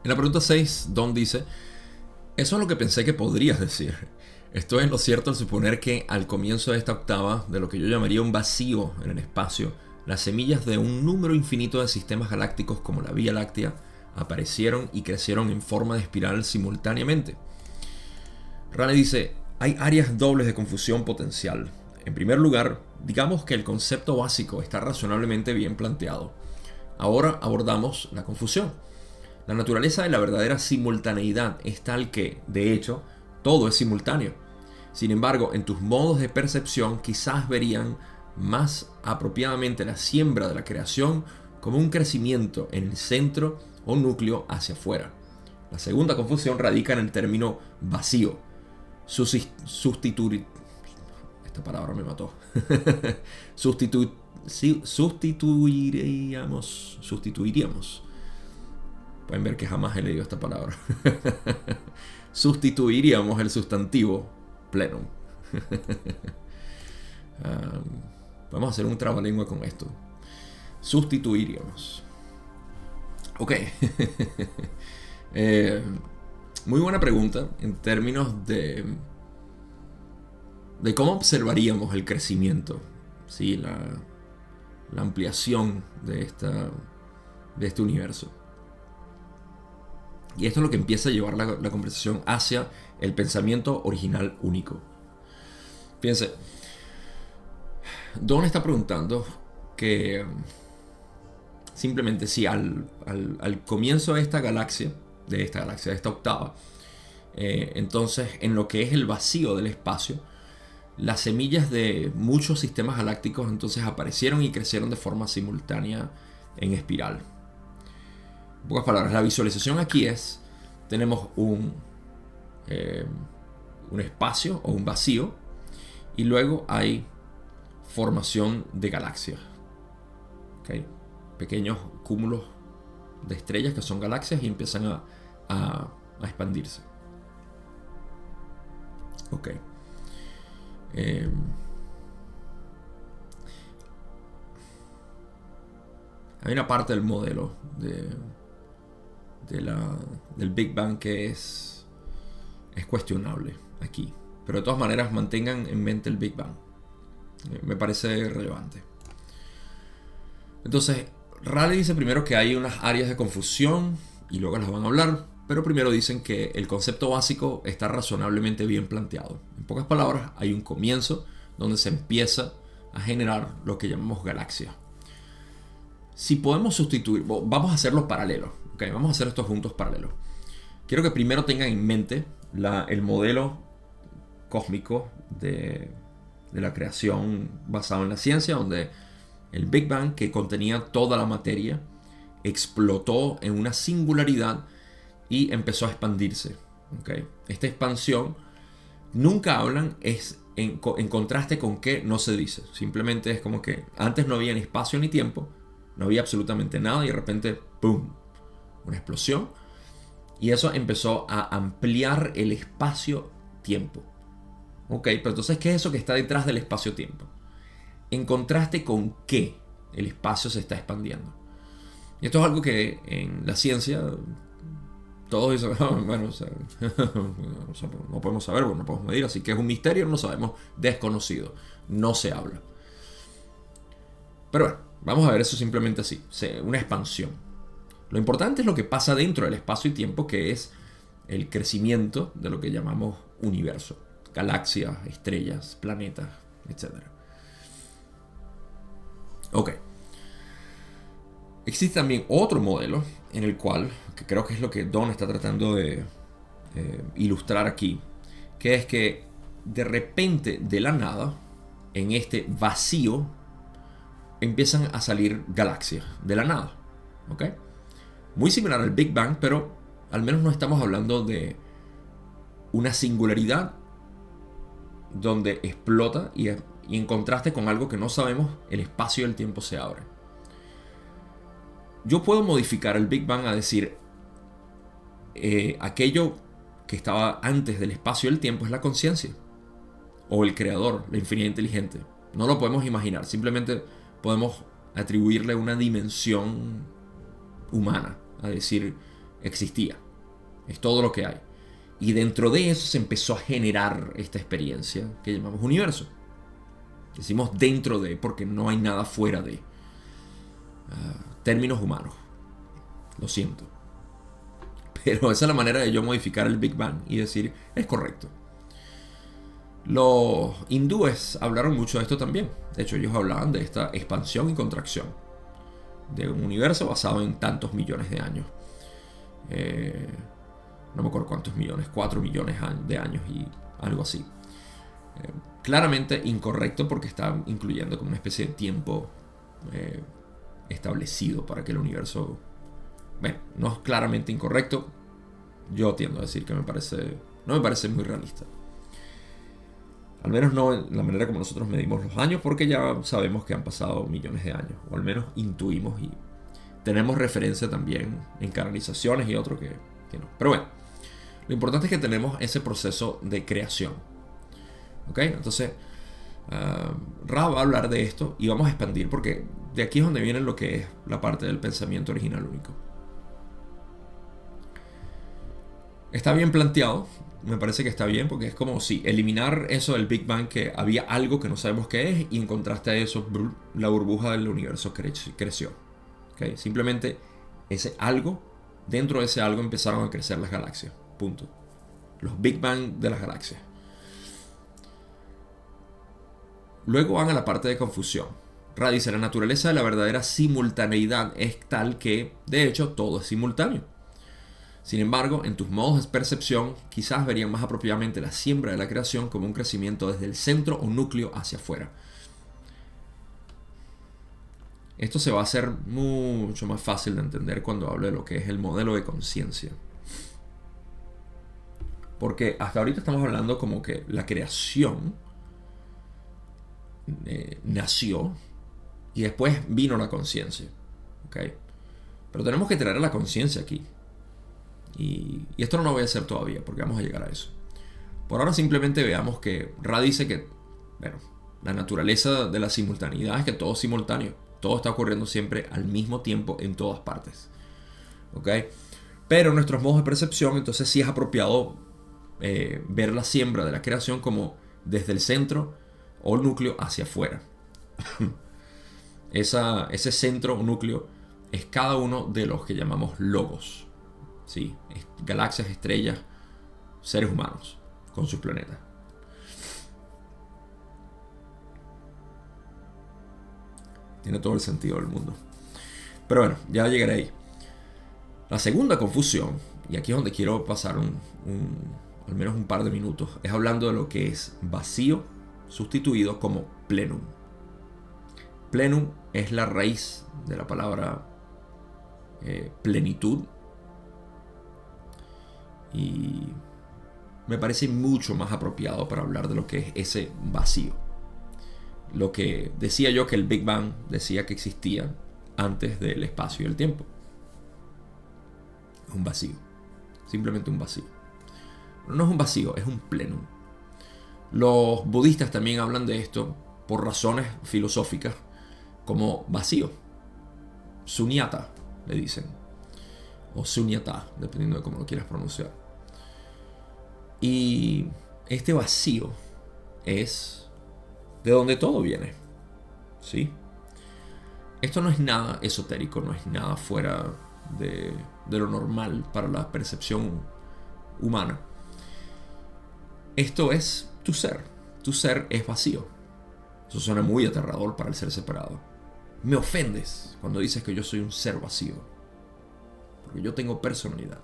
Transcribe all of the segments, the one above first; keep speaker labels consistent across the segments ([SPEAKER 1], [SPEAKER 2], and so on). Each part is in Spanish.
[SPEAKER 1] En la pregunta 6, Don dice: eso es lo que pensé que podrías decir. Estoy en lo cierto al suponer que al comienzo de esta octava, de lo que yo llamaría un vacío en el espacio, las semillas de un número infinito de sistemas galácticos como la Vía Láctea aparecieron y crecieron en forma de espiral simultáneamente. Raleigh dice: hay áreas dobles de confusión potencial. En primer lugar, digamos que el concepto básico está razonablemente bien planteado. Ahora abordamos la confusión. La naturaleza de la verdadera simultaneidad es tal que, de hecho, todo es simultáneo. Sin embargo, en tus modos de percepción quizás verían más apropiadamente la siembra de la creación como un crecimiento en el centro o núcleo hacia afuera. La segunda confusión radica en el término vacío. Sustituir... Esta palabra me mató. Sustituiríamos. Pueden ver que jamás he leído esta palabra. Sustituiríamos el sustantivo plenum. Vamos a hacer un trabalengua con esto. Sustituiríamos. Ok. Muy buena pregunta en términos de cómo observaríamos el crecimiento, ¿sí? la ampliación de este universo. Y esto es lo que empieza a llevar la conversación hacia el pensamiento original único. Fíjense, Don está preguntando que simplemente si al comienzo de esta galaxia, de esta octava, entonces en lo que es el vacío del espacio, las semillas de muchos sistemas galácticos entonces aparecieron y crecieron de forma simultánea en espiral. En pocas palabras, la visualización aquí es: tenemos un espacio o un vacío, y luego hay formación de galaxias. ¿Okay? Pequeños cúmulos de estrellas que son galaxias y empiezan a expandirse. Ok. Hay una parte del modelo del Big Bang que es cuestionable aquí, pero de todas maneras mantengan en mente el Big Bang. Me parece relevante. Entonces, Raleigh dice primero que hay unas áreas de confusión y luego las van a hablar, pero primero dicen que el concepto básico está razonablemente bien planteado. En pocas palabras, hay un comienzo donde se empieza a generar lo que llamamos galaxias. Si podemos sustituir, vamos a hacerlo paralelo, ¿okay? Vamos a hacer estos juntos paralelos. Quiero que primero tengan en mente el modelo cósmico de la creación basado en la ciencia, donde el Big Bang, que contenía toda la materia, explotó en una singularidad y empezó a expandirse. ¿Okay? Esta expansión nunca hablan, es en contraste con que no se dice. Simplemente es como que antes no había ni espacio ni tiempo, no había absolutamente nada y de repente, ¡pum!, una explosión. Y eso empezó a ampliar el espacio-tiempo. Ok, pero entonces, ¿qué es eso que está detrás del espacio-tiempo? En contraste con qué el espacio se está expandiendo. Y esto es algo que en la ciencia todos dicen: bueno, o sea, no podemos saber, no podemos medir, así que es un misterio, no sabemos, desconocido, no se habla. Pero bueno, vamos a ver eso simplemente así, una expansión. Lo importante es lo que pasa dentro del espacio y tiempo, que es el crecimiento de lo que llamamos universo. Galaxias, estrellas, planetas, etc. Ok. Existe también otro modelo en el cual, que creo que es lo que Don está tratando de ilustrar aquí, que es que de repente, de la nada, en este vacío, empiezan a salir galaxias de la nada. ¿Ok? Muy similar al Big Bang, pero al menos no estamos hablando de una singularidad donde explota y en contraste con algo que no sabemos, el espacio y el tiempo se abren. Yo puedo modificar el Big Bang a decir aquello que estaba antes del espacio y el tiempo es la conciencia o el creador, la infinidad inteligente. No lo podemos imaginar, simplemente podemos atribuirle una dimensión humana, a decir existía. Es todo lo que hay. Y dentro de eso se empezó a generar esta experiencia que llamamos universo. Decimos dentro de, porque no hay nada fuera de. Términos humanos. Lo siento. Pero esa es la manera de yo modificar el Big Bang y decir, es correcto. Los hindúes hablaron mucho de esto también. De hecho, ellos hablaban de esta expansión y contracción de un universo basado en tantos millones de años. No me acuerdo cuántos millones, 4 millones de años y algo así. Claramente incorrecto porque está incluyendo como una especie de tiempo establecido para que el universo... Bueno, no es claramente incorrecto. Yo tiendo a decir que no me parece muy realista. Al menos no en la manera como nosotros medimos los años, porque ya sabemos que han pasado millones de años, o al menos intuimos y tenemos referencia también en canalizaciones y otro que no. Pero bueno, lo importante es que tenemos ese proceso de creación. ¿Ok? Entonces, Ra va a hablar de esto y vamos a expandir, porque de aquí es donde viene lo que es la parte del pensamiento original único. Está bien planteado, me parece que está bien, porque es como si eliminar eso del Big Bang, que había algo que no sabemos qué es, y en contraste a eso, la burbuja del universo creció. ¿Okay? Simplemente ese algo, dentro de ese algo empezaron a crecer las galaxias. Punto. Los Big Bang de las galaxias. Luego van a la parte de confusión. Ra dice, la naturaleza de la verdadera simultaneidad es tal que, de hecho, todo es simultáneo. Sin embargo, en tus modos de percepción, quizás verían más apropiadamente la siembra de la creación como un crecimiento desde el centro o núcleo hacia afuera. Esto se va a hacer mucho más fácil de entender cuando hablo de lo que es el modelo de conciencia. Porque hasta ahorita estamos hablando como que la creación nació y después vino la conciencia. ¿Okay? Pero tenemos que traer a la conciencia aquí. Y esto no lo voy a hacer todavía porque vamos a llegar a eso. Por ahora simplemente veamos que Ra dice que, bueno, la naturaleza de la simultaneidad es que todo es simultáneo. Todo está ocurriendo siempre al mismo tiempo en todas partes. ¿Ok? Pero en nuestros modos de percepción, entonces sí es apropiado ver la siembra de la creación como desde el centro o el núcleo hacia afuera. Ese centro o núcleo es cada uno de los que llamamos logos. ¿Sí? Galaxias, estrellas, seres humanos con sus planetas. Tiene todo el sentido del mundo. Pero bueno, ya llegaré ahí. La segunda confusión, y aquí es donde quiero pasar al menos un par de minutos, es hablando de lo que es vacío sustituido como plenum. Plenum es la raíz de la palabra plenitud. Y me parece mucho más apropiado para hablar de lo que es ese vacío. Lo que decía yo que el Big Bang decía que existía antes del espacio y el tiempo. Es un vacío. Simplemente un vacío. No es un vacío, es un plenum. Los budistas también hablan de esto por razones filosóficas como vacío. Sunyata, le dicen. O sunyata, dependiendo de cómo lo quieras pronunciar. Y este vacío es de donde todo viene. ¿Sí? Esto no es nada esotérico, no es nada fuera de lo normal para la percepción humana. Esto es tu ser. Tu ser es vacío. Eso suena muy aterrador para el ser separado. Me ofendes cuando dices que yo soy un ser vacío. Porque yo tengo personalidad.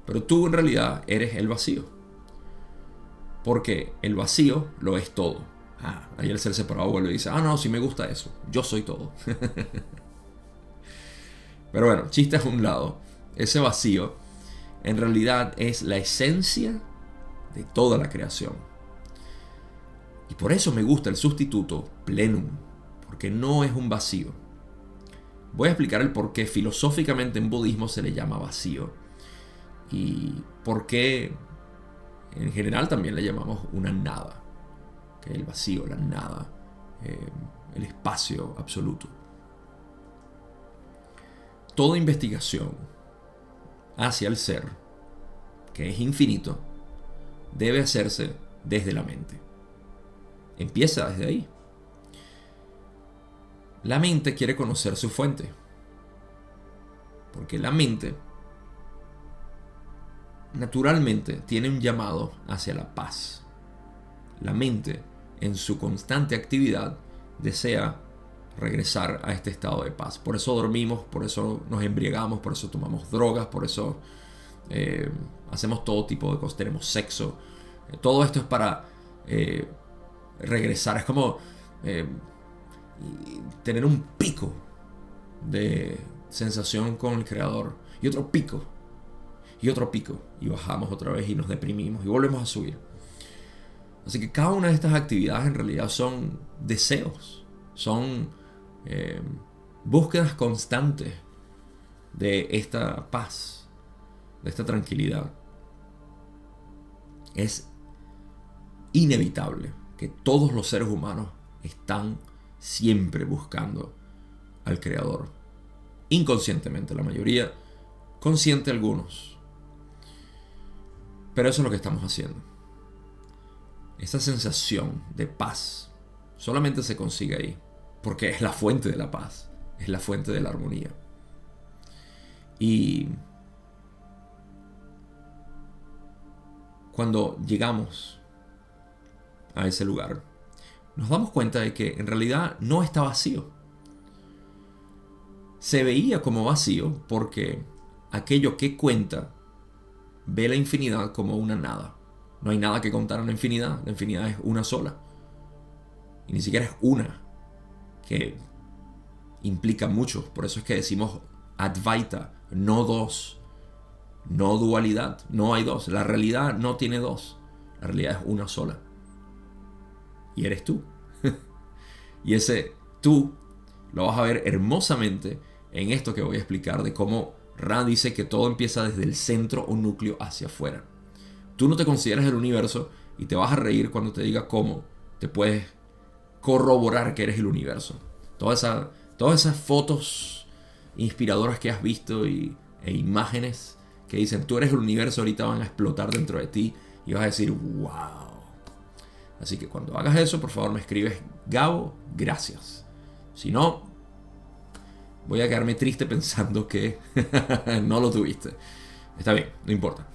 [SPEAKER 1] Pero tú en realidad eres el vacío. Porque el vacío lo es todo. Ahí el ser separado vuelve y dice, no, sí me gusta eso. Yo soy todo. Pero bueno, chistes a un lado. Ese vacío en realidad es la esencia de toda la creación. Y por eso me gusta el sustituto plenum. Porque no es un vacío. Voy a explicar el por qué filosóficamente en budismo se le llama vacío y por qué en general también le llamamos una nada, que es el vacío, la nada, el espacio absoluto. Toda investigación hacia el ser, que es infinito, debe hacerse desde la mente. Empieza desde ahí. La mente quiere conocer su fuente, porque la mente naturalmente tiene un llamado hacia la paz. La mente, en su constante actividad, desea regresar a este estado de paz. Por eso dormimos, por eso nos embriagamos, por eso tomamos drogas, por eso hacemos todo tipo de cosas, tenemos sexo. Todo esto es para regresar. Es como tener un pico de sensación con el creador y otro pico y otro pico, y bajamos otra vez y nos deprimimos y volvemos a subir. Así que cada una de estas actividades en realidad son deseos, son búsquedas constantes de esta paz, de esta tranquilidad. Es inevitable que todos los seres humanos están siempre buscando al Creador. Inconscientemente la mayoría, consciente algunos. Pero eso es lo que estamos haciendo. Esa sensación de paz solamente se consigue ahí, porque es la fuente de la paz, es la fuente de la armonía. Y cuando llegamos a ese lugar, nos damos cuenta de que en realidad no está vacío. Se veía como vacío porque aquello que cuenta ve la infinidad como una nada. No hay nada que contar en la infinidad es una sola. Y ni siquiera es una, que implica mucho. Por eso es que decimos Advaita, no dos, no dualidad, no hay dos. La realidad no tiene dos, la realidad es una sola. Y eres tú. Y ese tú lo vas a ver hermosamente en esto que voy a explicar de cómo Ra dice que todo empieza desde el centro o núcleo hacia afuera. Tú no te consideras el universo y te vas a reír cuando te diga cómo te puedes corroborar que eres el universo. Todas esas fotos inspiradoras que has visto e imágenes que dicen tú eres el universo, ahorita van a explotar dentro de ti y vas a decir wow. Así que cuando hagas eso, por favor me escribes Gabo, gracias. Si no, voy a quedarme triste pensando que no lo tuviste. Está bien, no importa.